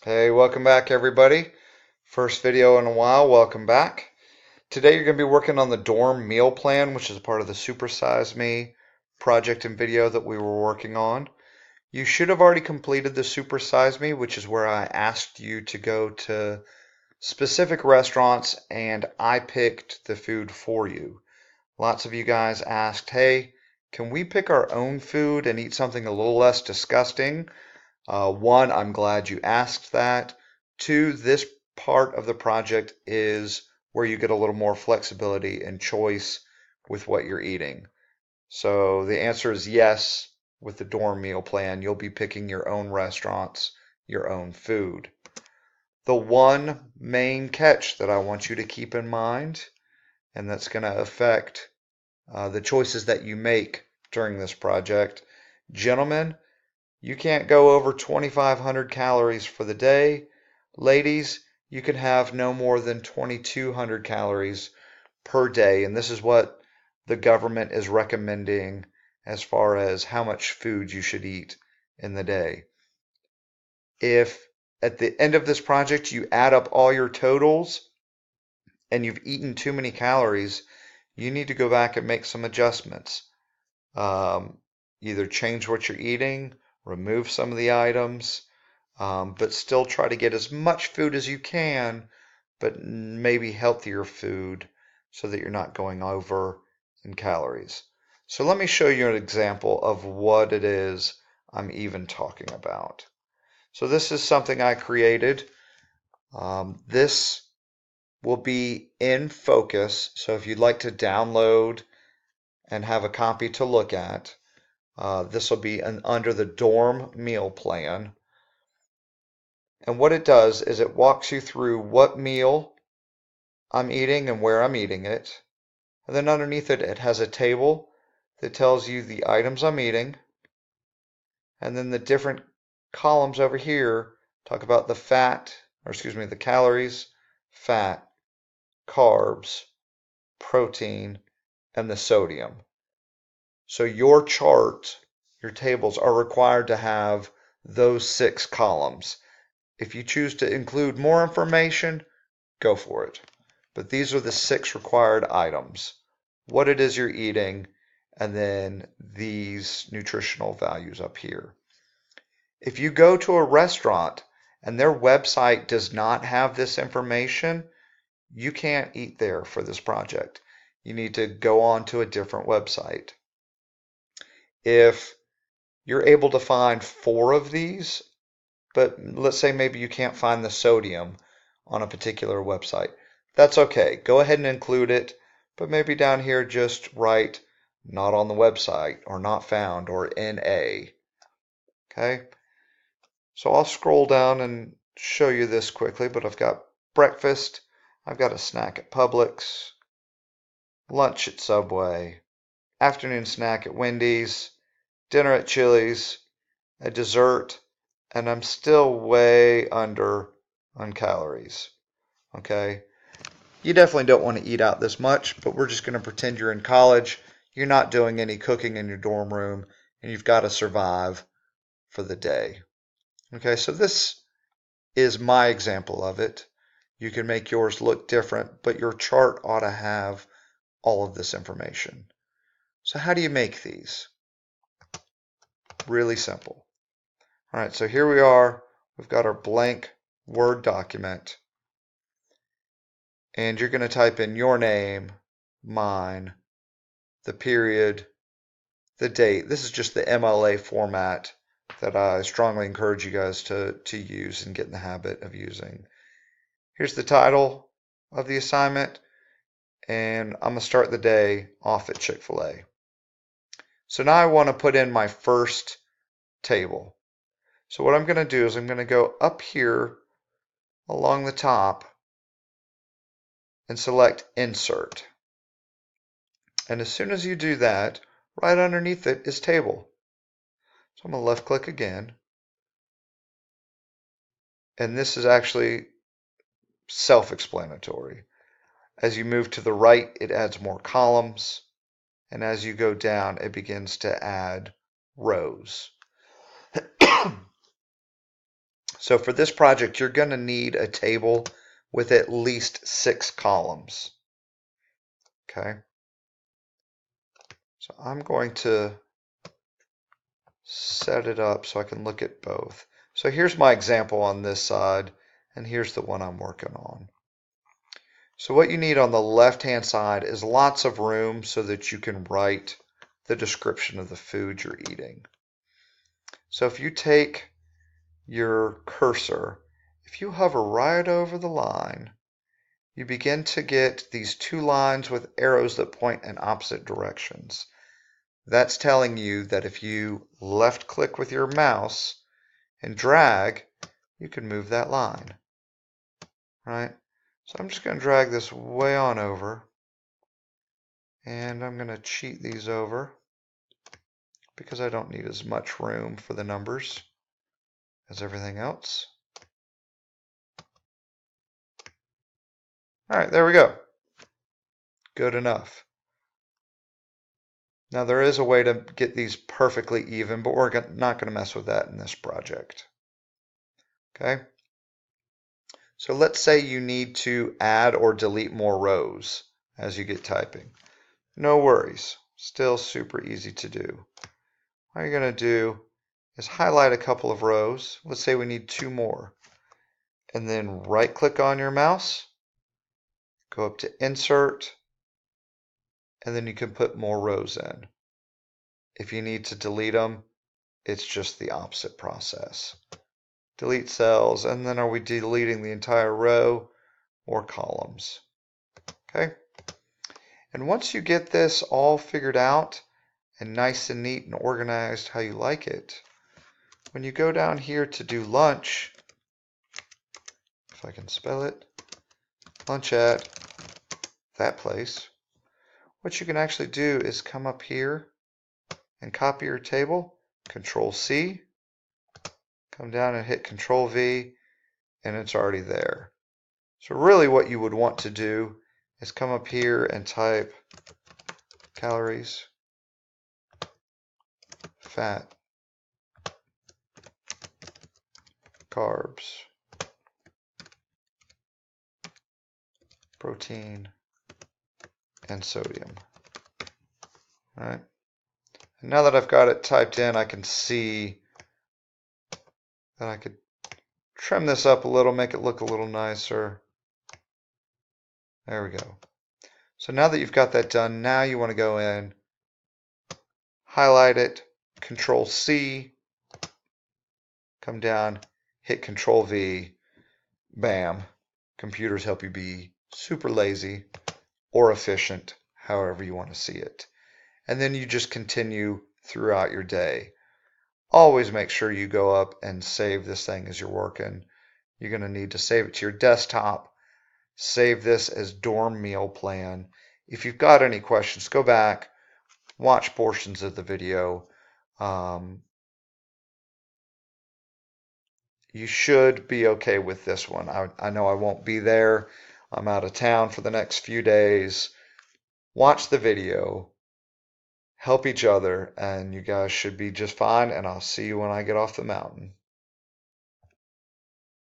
Hey, welcome back, everybody. First video in a while. Welcome back. Today, you're going to be working on the dorm meal plan, which is part of the Super Size Me project and video that we were working on. You should have already completed the Super Size Me, which is where I asked you to go to specific restaurants and I picked the food for you. Lots of you guys asked, hey, can we pick our own food and eat something a little less disgusting? One, I'm glad you asked that. Two, this part of the project is where you get a little more flexibility and choice with what you're eating. So the answer is yes. With the dorm meal plan, you'll be picking your own restaurants, your own food. The one main catch that I want you to keep in mind, and that's going to affect the choices that you make during this project. Gentlemen, you can't go over 2,500 calories for the day. Ladies, you can have no more than 2,200 calories per day. And this is what the government is recommending as far as how much food you should eat in the day. If at the end of this project you add up all your totals and you've eaten too many calories, you need to go back and make some adjustments. Um, Either change what you're eating, remove some of the items, but still try to get as much food as you can, but maybe healthier food so that you're not going over in calories. So let me show you an example of what it is I'm even talking about. So this is something I created. This will be in focus. So if you'd like to download and have a copy to look at, this will be under the dorm meal plan. And what it does is it walks you through what meal I'm eating and where I'm eating it. And then underneath it, it has a table that tells you the items I'm eating. And then the different columns over here talk about the fat, or excuse me, the calories, fat, carbs, protein, and the sodium. So your chart, your tables are required to have those 6 columns. If you choose to include more information, go for it. But these are the 6 required items. What it is you're eating, and then these nutritional values up here. If you go to a restaurant and their website does not have this information, you can't eat there for this project. You need to go on to a different website. If you're able to find 4 of these, but let's say maybe you can't find the sodium on a particular website, that's okay. Go ahead and include it, but maybe down here just write not on the website or not found or NA. Okay, so I'll scroll down and show you this quickly, but I've got breakfast, I've got a snack at Publix, lunch at Subway, afternoon snack at Wendy's, dinner at Chili's, a dessert, and I'm still way under on calories. Okay, you definitely don't want to eat out this much, but we're just going to pretend you're in college, you're not doing any cooking in your dorm room, and you've got to survive for the day. Okay, so this is my example of it. You can make yours look different, but your chart ought to have all of this information. So how do you make these? Really simple. All right, so here we are. We've got our blank Word document. And you're going to type in your name, mine, the period, the date. This is just the MLA format that I strongly encourage you guys to use and get in the habit of using. Here's the title of the assignment, and I'm going to start the day off at Chick-fil-A. So now I want to put in my first table. So what I'm going to do is I'm going to go up here along the top and select Insert. And as soon as you do that, right underneath it is Table. So I'm going to left click again. And this is actually self-explanatory. As you move to the right, it adds more columns. And as you go down, it begins to add rows. So for this project, you're going to need a table with at least 6 columns. Okay. So I'm going to set it up so I can look at both. So here's my example on this side, and here's the one I'm working on. So what you need on the left-hand side is lots of room so that you can write the description of the food you're eating. So if you take your cursor, if you hover right over the line, you begin to get these 2 lines with arrows that point in opposite directions. That's telling you that if you left click with your mouse and drag, you can move that line, right? So I'm just going to drag this way on over, and I'm going to cheat these over because I don't need as much room for the numbers as everything else. All right, there we go. Good enough. Now there is a way to get these perfectly even, but we're not going to mess with that in this project. Okay. So let's say you need to add or delete more rows as you get typing. No worries. Still super easy to do. All you're going to do is highlight a couple of rows. Let's say we need 2 more. And then right click on your mouse, go up to Insert, and then you can put more rows in. If you need to delete them, it's just the opposite process. Delete cells, and then are we deleting the entire row or columns? Okay. And once you get this all figured out and nice and neat and organized how you like it, when you go down here to do lunch, if I can spell it, lunch at that place, what you can actually do is come up here and copy your table, Control C, come down and hit Control V, and it's already there. So really what you would want to do is come up here and type calories, fat, carbs, protein, and sodium. All right. And now that I've got it typed in, I can see that I could trim this up a little, make it look a little nicer. There we go. So now that you've got that done, now you want to go in, highlight it, Control C, come down, hit Control V, bam. Computers help you be super lazy or efficient, however you want to see it. And then you just continue throughout your day. Always make sure you go up and save this thing as you're working. You're going to need to save it to your desktop. Save this as dorm meal plan. If you've got any questions, go back, watch portions of the video. You should be okay with this one. I know I won't be there. I'm out of town for the next few days. Watch the video. Help each other, and you guys should be just fine, and I'll see you when I get off the mountain.